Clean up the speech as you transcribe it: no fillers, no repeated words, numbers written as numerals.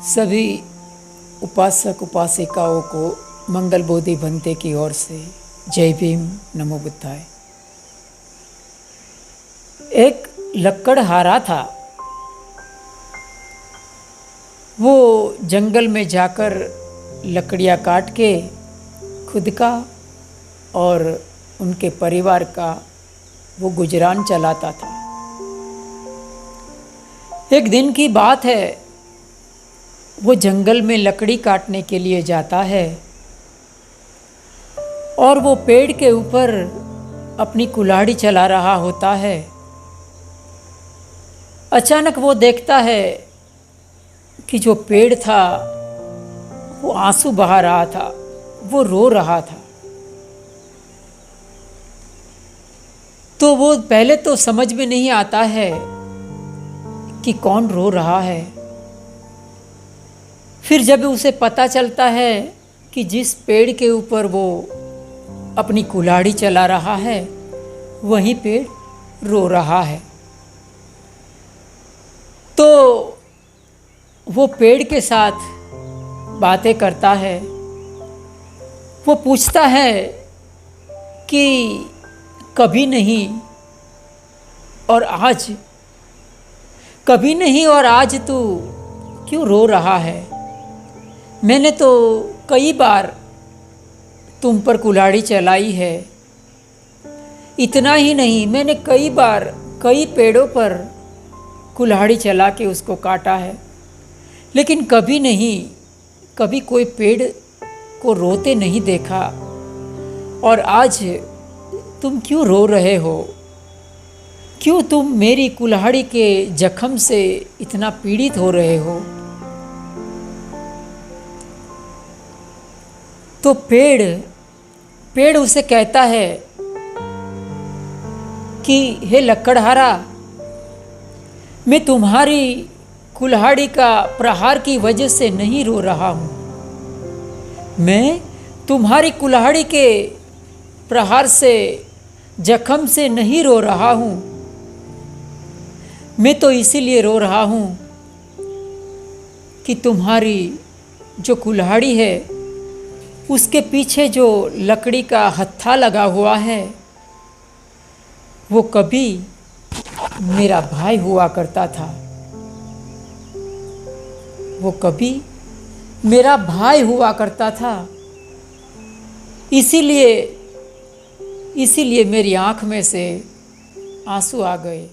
सभी उपासक उपासिकाओं को मंगल बोधि भंते की ओर से जय भीम, नमो बुद्धाय। एक लकड़हारा था। वो जंगल में जाकर लकड़ियाँ काट के खुद का और उनके परिवार का वो गुजरान चलाता था। एक दिन की बात है, वो जंगल में लकड़ी काटने के लिए जाता है और वो पेड़ के ऊपर अपनी कुल्हाड़ी चला रहा होता है। अचानक वो देखता है कि जो पेड़ था वो आंसू बहा रहा था, वो रो रहा था। तो वो पहले तो समझ में नहीं आता है कि कौन रो रहा है। फिर जब उसे पता चलता है कि जिस पेड़ के ऊपर वो अपनी कुल्हाड़ी चला रहा है वही पेड़ रो रहा है, तो वो पेड़ के साथ बातें करता है। वो पूछता है कि कभी नहीं और आज, कभी नहीं और आज तू क्यों रो रहा है? मैंने तो कई बार तुम पर कुल्हाड़ी चलाई है। इतना ही नहीं, मैंने कई बार कई पेड़ों पर कुल्हाड़ी चला के उसको काटा है, लेकिन कभी नहीं, कभी कोई पेड़ को रोते नहीं देखा। और आज तुम क्यों रो रहे हो? क्यों तुम मेरी कुल्हाड़ी के जख्म से इतना पीड़ित हो रहे हो? तो पेड़ उसे कहता है कि हे लकड़हारा, मैं तुम्हारी कुल्हाड़ी का प्रहार की वजह से नहीं रो रहा हूँ। मैं तुम्हारी कुल्हाड़ी के प्रहार से, जख्म से नहीं रो रहा हूँ। मैं तो इसीलिए रो रहा हूँ कि तुम्हारी जो कुल्हाड़ी है उसके पीछे जो लकड़ी का हत्था लगा हुआ है वो कभी मेरा भाई हुआ करता था। वो कभी मेरा भाई हुआ करता था। इसीलिए मेरी आँख में से आंसू आ गए।